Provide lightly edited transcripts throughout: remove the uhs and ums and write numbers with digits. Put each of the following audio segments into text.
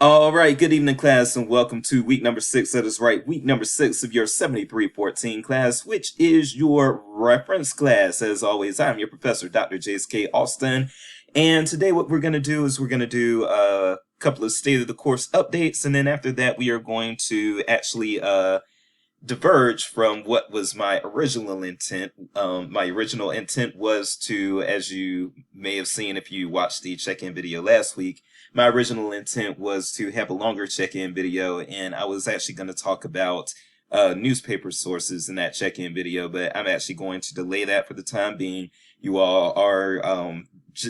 All right, good evening, class, and welcome to week number 6. That is right, week number 6 of your 7314 class, which is your reference class. As always, I'm your professor, Dr. J.S.K. Austin, and today what we're going to do is we're going to do a couple of state of the course updates, and then after that, we are going to actually diverge from what was my original intent. My original intent was to, as you may have seen if you watched the check-in video last week, my original intent was to have a longer check-in video, and I was actually going to talk about newspaper sources in that check-in video, but I'm actually going to delay that for the time being. You all are,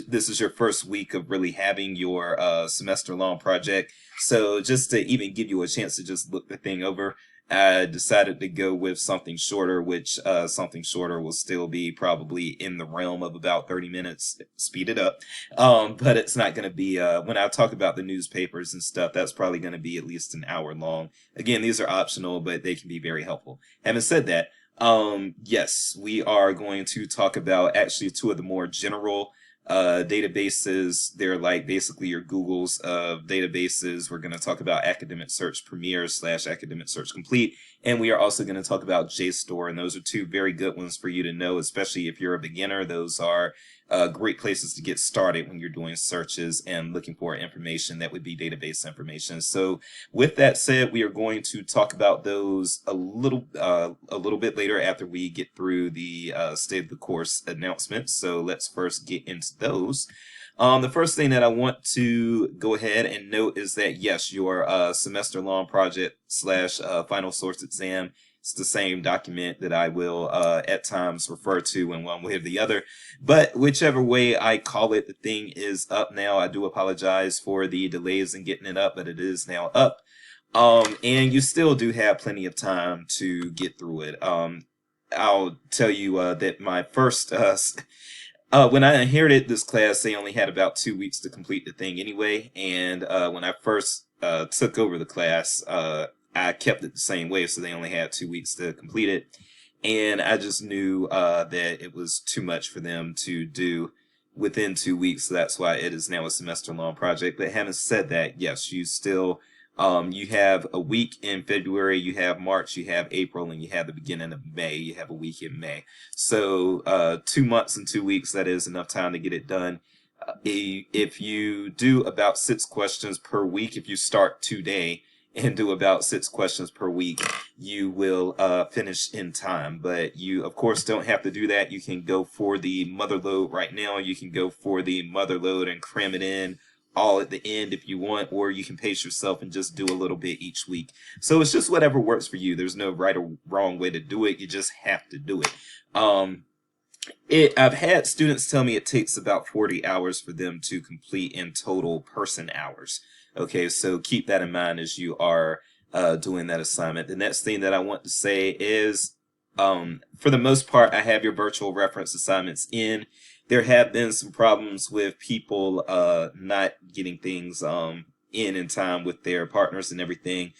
this is your first week of really having your semester-long project, so just to even give you a chance to just look the thing over, I decided to go with something shorter, which something shorter will still be probably in the realm of about 30 minutes, speed it up. But it's not going to be, when I talk about the newspapers and stuff, that's probably going to be at least an hour long. Again, these are optional, but they can be very helpful. Having said that, yes, we are going to talk about actually two of the more general databases. They're like basically your Googles of databases. We're going to talk about Academic Search Premier / Academic Search Complete, and we are also going to talk about JSTOR, and those are two very good ones for you to know, especially if you're a beginner. Those are great places to get started when you're doing searches and looking for information that would be database information. So with that said, we are going to talk about those a little bit later after we get through the state of the course announcements. So let's first get into those. The first thing that I want to go ahead and note is that yes, your semester-long project / final source exam, it's the same document that I will at times refer to in one way or the other. But whichever way I call it, the thing is up now. I do apologize for the delays in getting it up, but it is now up. And you still do have plenty of time to get through it. I'll tell you that my first when I inherited this class, they only had about 2 weeks to complete the thing anyway. And when I first took over the class, I kept it the same way, so they only had 2 weeks to complete it. And I just knew that it was too much for them to do within 2 weeks. So that's why it is now a semester-long project. But having said that, yes, you still you have a week in February, you have March, you have April, and you have the beginning of May. You have a week in May. So 2 months and 2 weeks, that is enough time to get it done. If you do about 6 questions per week, if you start today and do about 6 questions per week, you will finish in time. But you, of course, don't have to do that. You can go for the mother load right now. You can go for the mother load and cram it in all at the end if you want, or you can pace yourself and just do a little bit each week. So it's just whatever works for you. There's no right or wrong way to do it. You just have to do it. I've had students tell me it takes about 40 hours for them to complete in total person hours. Okay, so keep that in mind as you are doing that assignment. The next thing that I want to say is, for the most part, I have your virtual reference assignments in. There have been some problems with people not getting things in time with their partners and everything.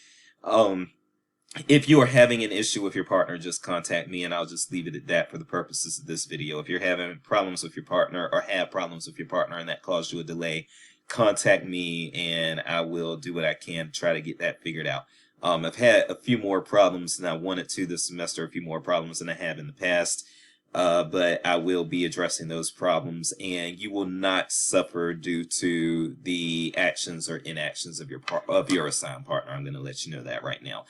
If you are having an issue with your partner, just contact me and I'll just leave it at that for the purposes of this video. If you're having problems with your partner or have problems with your partner and that caused you a delay, contact me and I will do what I can to try to get that figured out. I've had a few more problems than I wanted to this semester, a few more problems than I have in the past. But I will be addressing those problems, and you will not suffer due to the actions or inactions of your assigned partner. I'm going to let you know that right now.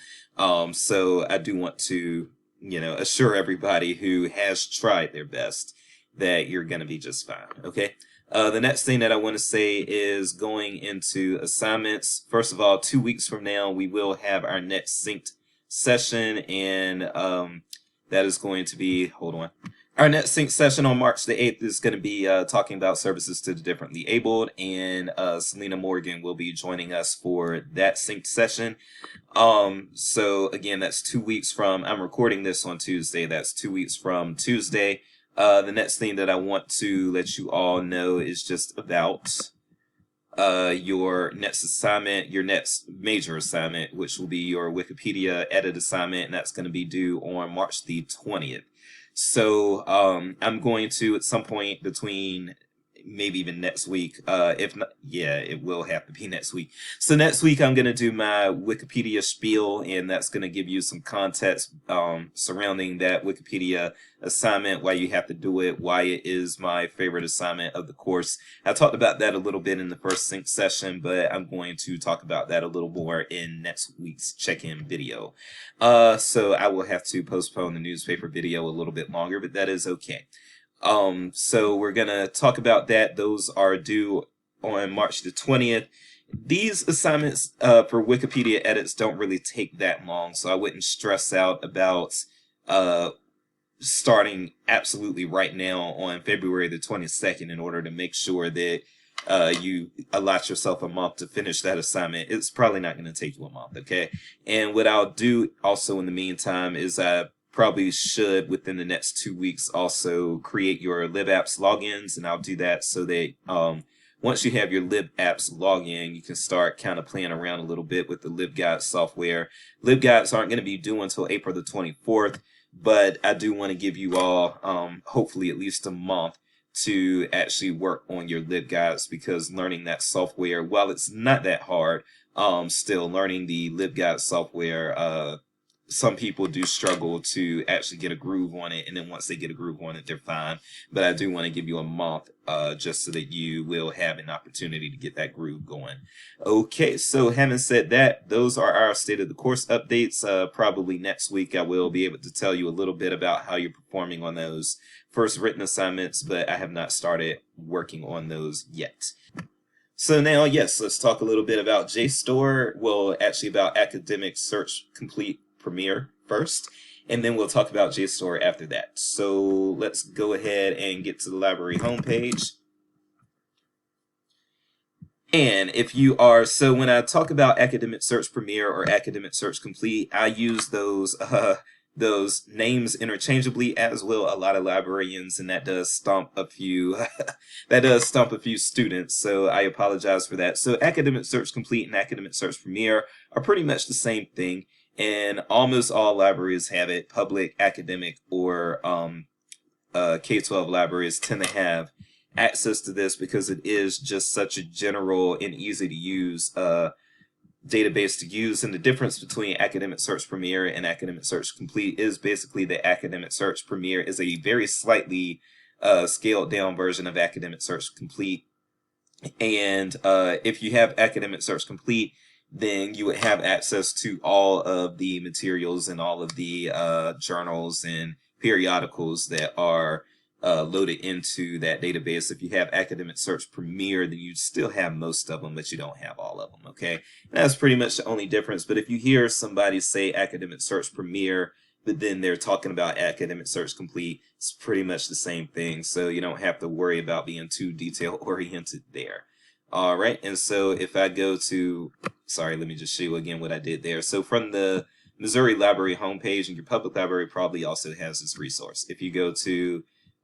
So I do want to, assure everybody who has tried their best that you're going to be just fine. Okay. The next thing that I want to say is going into assignments. First of all, 2 weeks from now, we will have our next synced session, and that is going to be, hold on. Our next sync session on March the 8th is going to be talking about services to the differently abled, and Selena Morgan will be joining us for that synced session. So again, that's 2 weeks from, I'm recording this on Tuesday, that's 2 weeks from Tuesday. The next thing that I want to let you all know is just about your next assignment, your next major assignment, which will be your Wikipedia edit assignment, and that's going to be due on March the 20th. So I'm going to, at some point between maybe even next week. If not, yeah, it will have to be next week. So next week I'm gonna do my Wikipedia spiel, and that's gonna give you some context surrounding that Wikipedia assignment, why you have to do it, why it is my favorite assignment of the course. I talked about that a little bit in the first sync session, but I'm going to talk about that a little more in next week's check-in video. So I will have to postpone the newspaper video a little bit longer, but that is okay. So we're gonna talk about that. Those are due on March the 20th. These assignments for Wikipedia edits don't really take that long, so I wouldn't stress out about starting absolutely right now on February the 22nd in order to make sure that you allot yourself a month to finish that assignment. It's probably not going to take you a month, okay? And what I'll do also in the meantime is I probably should, within the next 2 weeks, also create your LibApps logins, and I'll do that so that once you have your LibApps login, you can start kind of playing around a little bit with the LibGuides software. LibGuides aren't going to be due until April the 24th, but I do want to give you all, hopefully at least a month to actually work on your LibGuides, because learning that software, while it's not that hard, still learning the LibGuides software, some people do struggle to actually get a groove on it, and then once they get a groove on it, they're fine. But I do want to give you a month just so that you will have an opportunity to get that groove going. Okay, so having said that, those are our state of the course updates. Probably next week I will be able to tell you a little bit about how you're performing on those first written assignments, but I have not started working on those yet. So now, yes, let's talk a little bit about JSTOR. Well, actually about Academic Search Complete Premier first, and then we'll talk about JSTOR after that. So let's go ahead and get to the library homepage. And if you are, so when I talk about Academic Search Premier or Academic Search Complete, I use those names interchangeably, as will a lot of librarians, and that does stump a few students, so I apologize for that. So Academic Search Complete and Academic Search Premier are pretty much the same thing, and almost all libraries have it. Public, academic, or K-12 libraries tend to have access to this because it is just such a general and easy to use database to use. And the difference between Academic Search Premier and Academic Search Complete is basically that Academic Search Premier is a very slightly scaled down version of Academic Search Complete. And if you have Academic Search Complete, then you would have access to all of the materials and all of the journals and periodicals that are loaded into that database. If you have Academic Search Premier, then you still have most of them, but you don't have all of them, okay? And that's pretty much the only difference. But if you hear somebody say Academic Search Premier, but then they're talking about Academic Search Complete, it's pretty much the same thing. So you don't have to worry about being too detail-oriented there. All right, and so if I go to, sorry, let me just show you again what I did there. So from the Missouri Library homepage, and your public library probably also has this resource. If you go to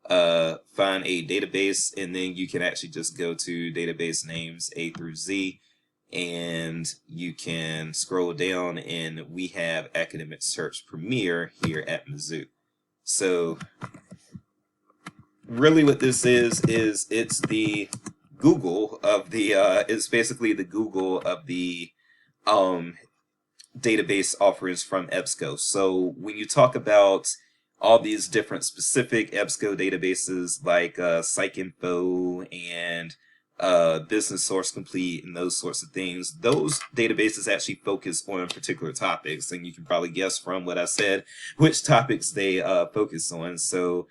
find a database, and then you can actually just go to database names A through Z, and you can scroll down, and we have Academic Search Premier here at Mizzou. So really what this is it's the Google of the it's basically the Google of the database offerings from EBSCO. So when you talk about all these different specific EBSCO databases like PsycInfo and Business Source Complete and those sorts of things, those databases actually focus on particular topics, and you can probably guess from what I said which topics they focus on. So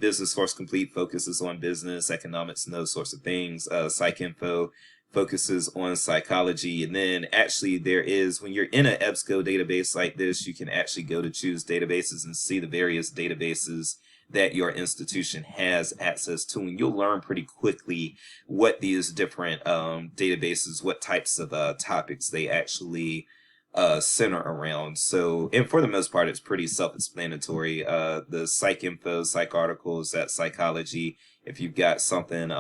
Business Source Complete focuses on business, economics, and those sorts of things. PsycInfo focuses on psychology. And then actually there is, when you're in an EBSCO database like this, you can actually go to choose databases and see the various databases that your institution has access to, and you'll learn pretty quickly what these different databases, what types of topics they actually center around. So, and for the most part, it's pretty self-explanatory. The PsycInfo, PsycArticles, that psychology. If you've got something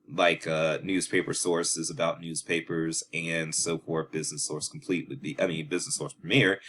like newspaper sources about newspapers and so forth, Business Source Complete would be, Business Source Premier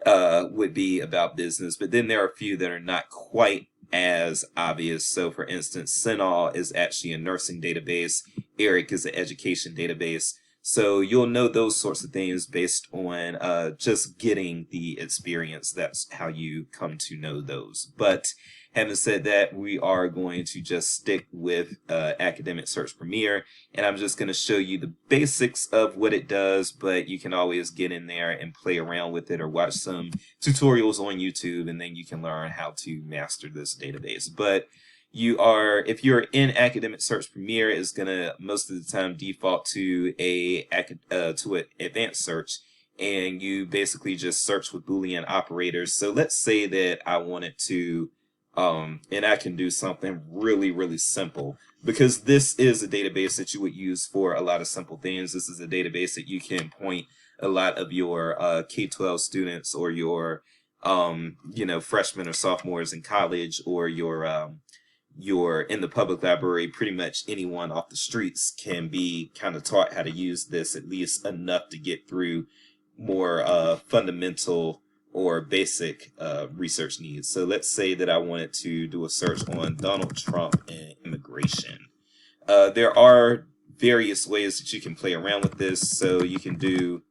would be about business. But then there are a few that are not quite as obvious. So for instance, CINAHL is actually a nursing database. ERIC is an education database. So you'll know those sorts of things based on just getting the experience. That's how you come to know those. But having said that, we are going to just stick with Academic Search Premier, and I'm just going to show you the basics of what it does, but you can always get in there and play around with it or watch some tutorials on YouTube, and then you can learn how to master this database. But if you're in Academic Search Premier, it's gonna most of the time default to an advanced search, and you basically just search with Boolean operators. So let's say that I wanted to, and I can do something really simple, because this is a database that you would use for a lot of simple things. This is a database that you can point a lot of your K-12 students or your freshmen or sophomores in college, or you're in the public library. Pretty much anyone off the streets can be kind of taught how to use this, at least enough to get through more fundamental or basic research needs. So let's say that I wanted to do a search on Donald Trump and immigration. There are various ways that you can play around with this. So you can do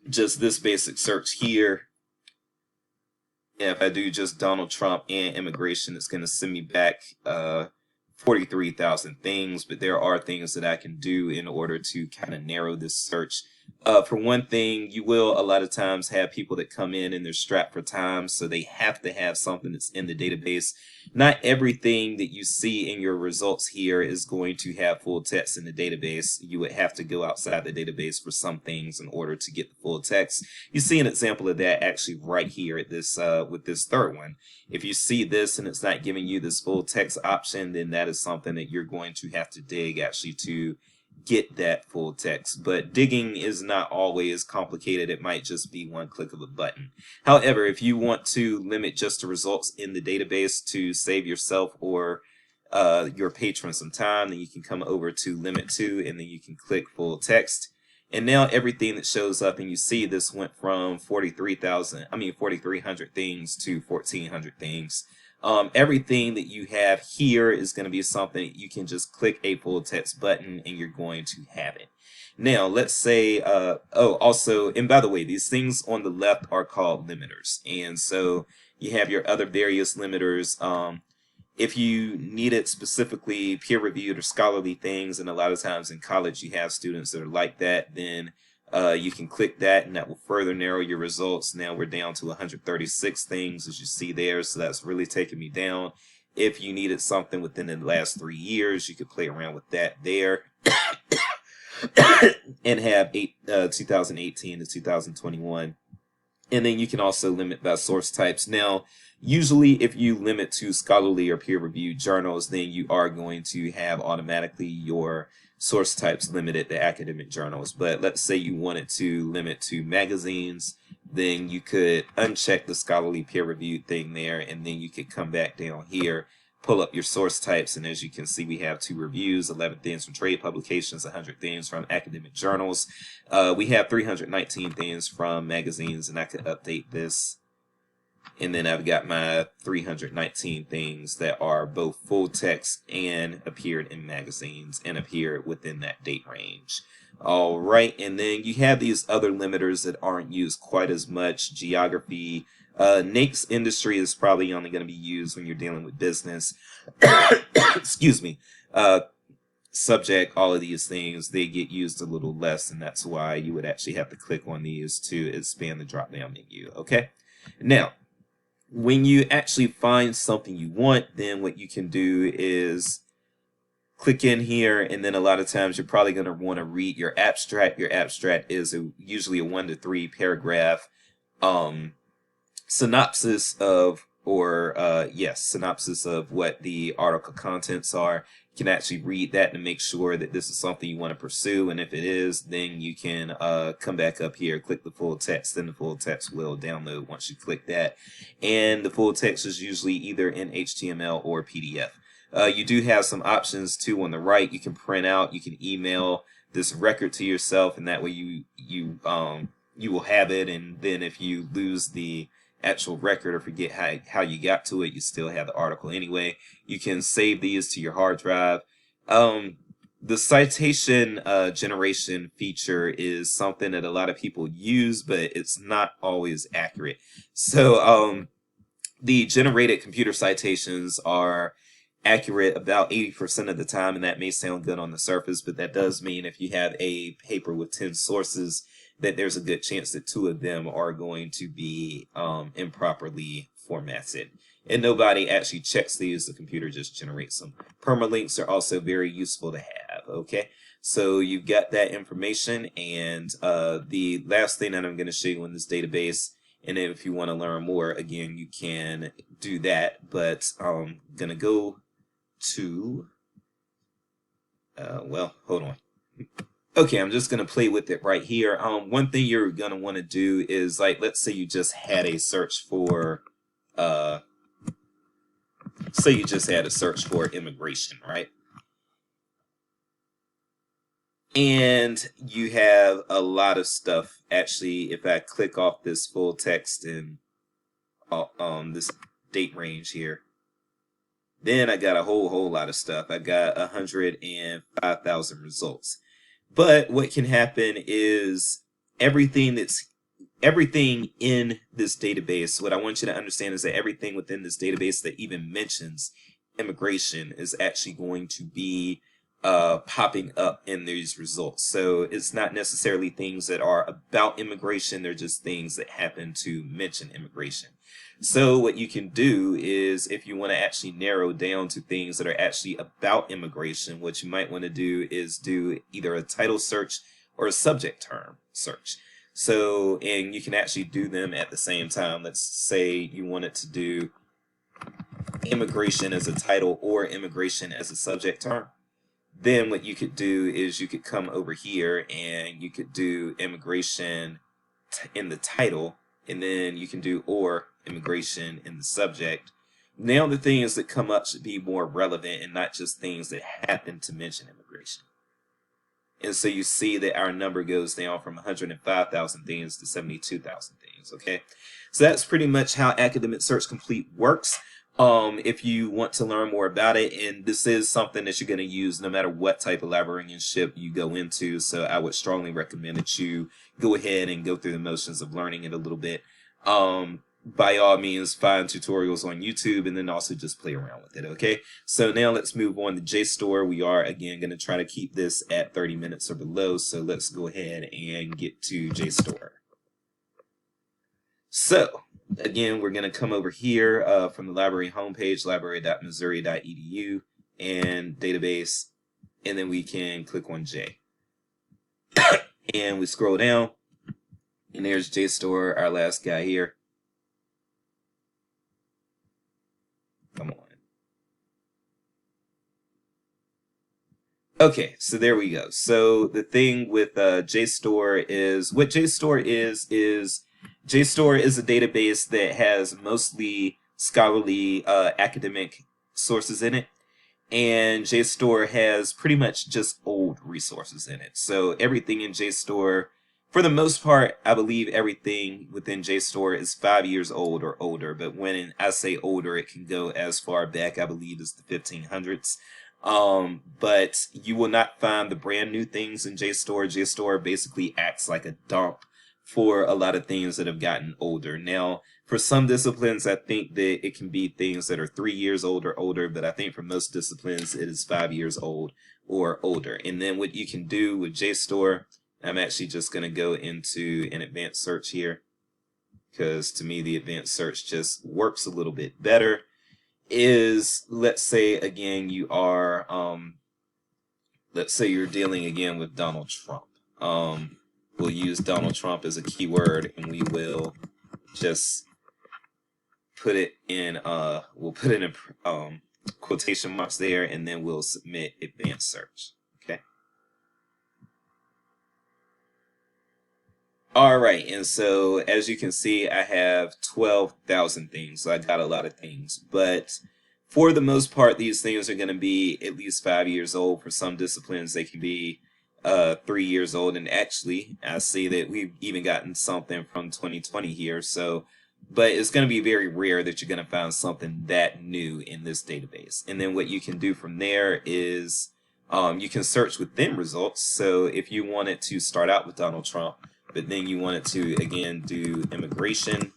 just this basic search here. If I do just Donald Trump and immigration, it's going to send me back 43,000 things, but there are things that I can do in order to kind of narrow this search. For one thing, you will a lot of times have people that come in and they're strapped for time, so they have to have something that's in the database. Not everything that you see in your results here is going to have full text in the database. You would have to go outside the database for some things in order to get the full text. You see an example of that actually right here at this with this third one. If you see this and it's not giving you this full text option, then that is something that you're going to have to dig actually to get that full text. But digging is not always complicated. It might just be one click of a button. However, if you want to limit just the results in the database to save yourself or your patron some time, then you can come over to limit to, and then you can click full text. And now everything that shows up, and you see this went from 4,300 things to 1,400 things. Everything that you have here is going to be something you can just click a full text button and you're going to have it. Now, let's say, also, and by the way, these things on the left are called limiters. And so you have your other various limiters. If you needed specifically peer-reviewed or scholarly things, and a lot of times in college you have students that are like that, then you can click that and that will further narrow your results. Now we're down to 136 things, as you see there, so that's really taking me down. If you needed something within the last 3 years, you could play around with that there and have 2018 to 2021. And then you can also limit by source types. Now, usually if you limit to scholarly or peer-reviewed journals, then you are going to have automatically your source types limited to academic journals. But let's say you wanted to limit to magazines, then you could uncheck the scholarly peer-reviewed thing there, and then you could come back down here, pull up your source types, and as you can see, we have 2 reviews, 11 things from trade publications, 100 things from academic journals. We have 319 things from magazines, and I could update this. And then I've got my 319 things that are both full text and appeared in magazines and appeared within that date range. All right, and then you have these other limiters that aren't used quite as much. Geography, NAICS industry is probably only going to be used when you're dealing with business. Excuse me. Subject, all of these things, they get used a little less, and that's why you would actually have to click on these to expand the drop-down menu. Okay, now, when you actually find something you want, then what you can do is click in here, and then a lot of times you're probably going to want to read your abstract. Your abstract is usually a 1 to 3 paragraph synopsis of, synopsis of what the article contents are. You can actually read that to make sure that this is something you want to pursue, and if it is, then you can come back up here, click the full text, then the full text will download once you click that, and the full text is usually either in HTML or PDF. You do have some options too on the right. You can print out, you can email this record to yourself, and that way you will have it, and then if you lose the actual record or forget how you got to it, you still have the article anyway. You can save these to your hard drive. The citation generation feature is something that a lot of people use, but it's not always accurate. So the generated computer citations are accurate about 80% of the time, and that may sound good on the surface, but that does mean if you have a paper with 10 sources, that there's a good chance that 2 of them are going to be improperly formatted. And nobody actually checks these, the computer just generates them. Permalinks are also very useful to have, okay? So you've got that information, and the last thing that I'm going to show you in this database, and if you want to learn more, again, you can do that, but I'm going to go to, well, hold on. Okay, I'm just going to play with it right here. One thing you're going to want to do is, like, let's say you just had a search for, immigration, right? And you have a lot of stuff. Actually, if I click off this full text and this date range here, then I got a whole lot of stuff. I got 105,000 results. But what can happen is everything in this database, what I want you to understand is that everything within this database that even mentions immigration is actually going to be popping up in these results. So it's not necessarily things that are about immigration, they're just things that happen to mention immigration. So what you can do is, if you want to actually narrow down to things that are actually about immigration, what you might want to do is do either a title search or a subject term search. So, and you can actually do them at the same time. Let's say you wanted to do immigration as a title or immigration as a subject term. Then what you could do is you could come over here and you could do immigration in the title, and then you can do or immigration in the subject. Now the things that come up should be more relevant and not just things that happen to mention immigration. And so you see that our number goes down from 105,000 things to 72,000 things, okay? So that's pretty much how Academic Search Complete works. If you want to learn more about it, and this is something that you're going to use no matter what type of librarianship you go into, so I would strongly recommend that you go ahead and go through the motions of learning it a little bit. By all means, find tutorials on YouTube and then also just play around with it, okay? So now let's move on to JSTOR. We are, again, going to try to keep this at 30 minutes or below, so let's go ahead and get to JSTOR. So, again, we're going to come over here from the library homepage, library.missouri.edu, and database, and then we can click on J. And we scroll down, and there's JSTOR, our last guy here. Come on. Okay, so there we go. So the thing with JSTOR is, what JSTOR is JSTOR is a database that has mostly scholarly academic sources in it, and JSTOR has pretty much just old resources in it. So everything in JSTOR, for the most part, I believe everything within JSTOR is 5 years old or older, but when I say older, it can go as far back, I believe, as the 1500s. But you will not find the brand new things in JSTOR. JSTOR basically acts like a dump for a lot of things that have gotten older. Now, for some disciplines, I think that it can be things that are 3 years old or older, but I think for most disciplines, it is 5 years old or older. And then what you can do with JSTOR, I'm actually just going to go into an advanced search here, because to me, the advanced search just works a little bit better, is, let's say, again, you are, let's say you're dealing again with Donald Trump. We'll use Donald Trump as a keyword, and we will just put it in, we'll put it in quotation marks there, and then we'll submit advanced search. Okay. All right, and so as you can see, I have 12,000 things, so I got a lot of things, but for the most part, these things are going to be at least 5 years old. For some disciplines, they can be 3 years old, and actually, I see that we've even gotten something from 2020 here, so but it's going to be very rare that you're going to find something that new in this database. And then what you can do from there is you can search within results. So if you wanted to start out with Donald Trump, but then you wanted to, again, do immigration,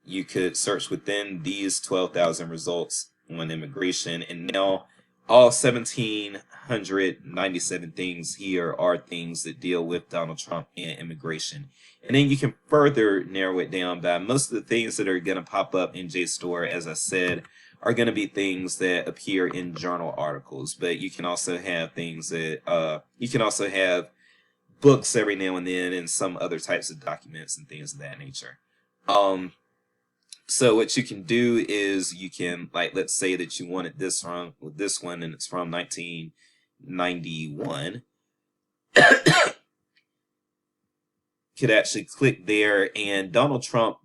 you could search within these 12,000 results on immigration. And now all 1,797 things here are things that deal with Donald Trump and immigration. And then you can further narrow it down by most of the things that are going to pop up in JSTOR, as I said, are going to be things that appear in journal articles. But you can also have things that, you can also have books every now and then and some other types of documents and things of that nature. So what you can do is you can, like, let's say that you wanted this from this one and it's from 1991. Could actually click there, and Donald Trump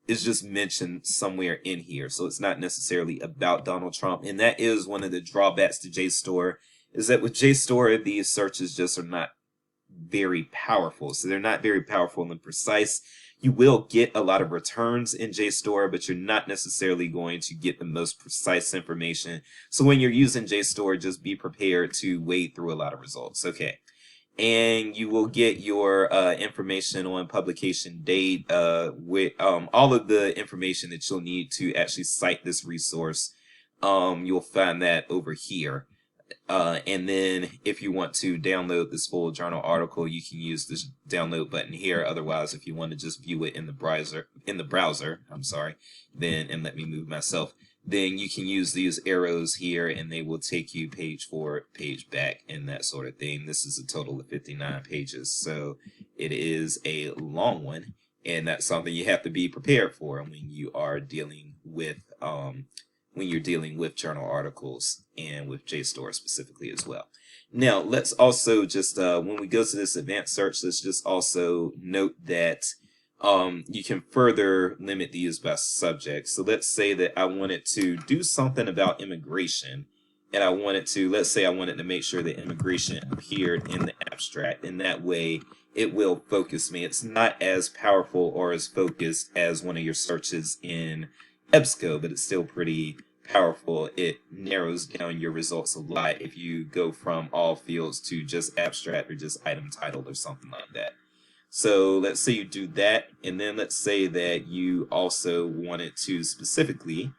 is just mentioned somewhere in here. So it's not necessarily about Donald Trump. And that is one of the drawbacks to JSTOR, is that with JSTOR, these searches just are not very powerful. So they're not very powerful and precise. You will get a lot of returns in JSTOR, but you're not necessarily going to get the most precise information. So when you're using JSTOR, just be prepared to wade through a lot of results. Okay. And you will get your information on publication date with all of the information that you'll need to actually cite this resource. You'll find that over here. And then if you want to download this full journal article, you can use this download button here. Otherwise, if you want to just view it in the browser, then, and let me move myself, then you can use these arrows here and they will take you page forward, page back, and that sort of thing. This is a total of 59 pages. So it is a long one, and that's something you have to be prepared for when you are dealing with journal articles and with JSTOR specifically as well. Now, let's also just, when we go to this advanced search, let's just also note that you can further limit these by subject. So let's say that I wanted to do something about immigration, and I wanted to, let's say I wanted to make sure that immigration appeared in the abstract, and that way it will focus me. It's not as powerful or as focused as one of your searches in EBSCO, but it's still pretty powerful. It narrows down your results a lot if you go from all fields to just abstract or just item titled or something like that. So let's say you do that, and then let's say that you also wanted to specifically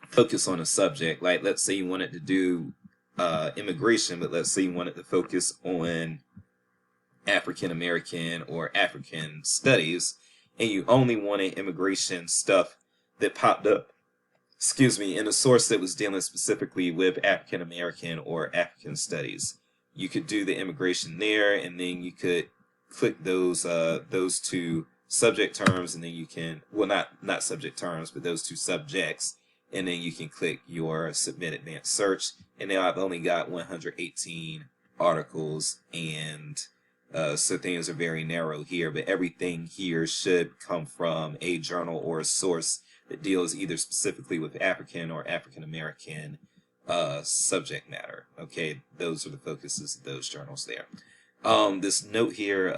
focus on a subject. Like, let's say you wanted to do immigration, but let's say you wanted to focus on African American or African studies, and you only wanted immigration stuff that popped up, in a source that was dealing specifically with African American or African studies. You could do the immigration there, and then you could click those two subject terms, and then you can, well, not subject terms, but those two subjects, and then you can click your submit advanced search. And now I've only got 118 articles, and so things are very narrow here, but everything here should come from a journal or a source that deals either specifically with African or African American subject matter. Okay, those are the focuses of those journals there. This note here,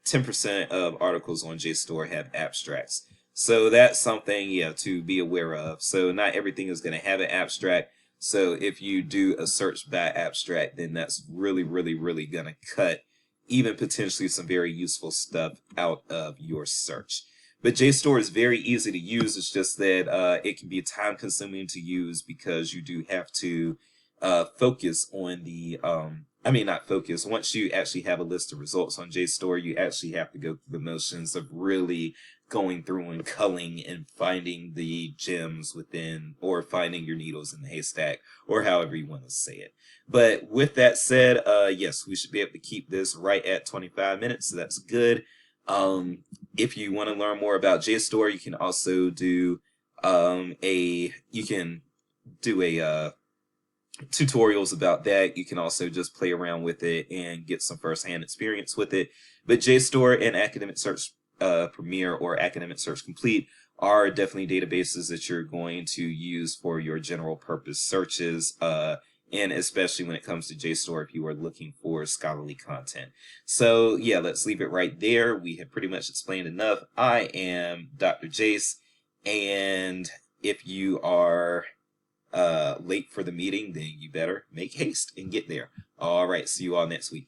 10% of articles on JSTOR have abstracts. So that's something, yeah, to be aware of. So not everything is going to have an abstract. So if you do a search by abstract, then that's really, really, really going to cut even potentially some very useful stuff out of your search. But JSTOR is very easy to use. It's just that it can be time consuming to use because you do have to focus on the, not focus. Once you actually have a list of results on JSTOR, you actually have to go through the motions of really going through and culling and finding the gems within, or finding your needles in the haystack, or however you want to say it. But with that said, yes, we should be able to keep this right at 25 minutes, so that's good. If you want to learn more about JSTOR, you can also do tutorials about that. You can also just play around with it and get some first-hand experience with it. But JSTOR and Academic Search Premier or Academic Search Complete are definitely databases that you're going to use for your general purpose searches and especially when it comes to JSTOR if you are looking for scholarly content. So yeah, let's leave it right there. We have pretty much explained enough. I am Dr. Jace, and if you are late for the meeting, then you better make haste and get there. All right, see you all next week.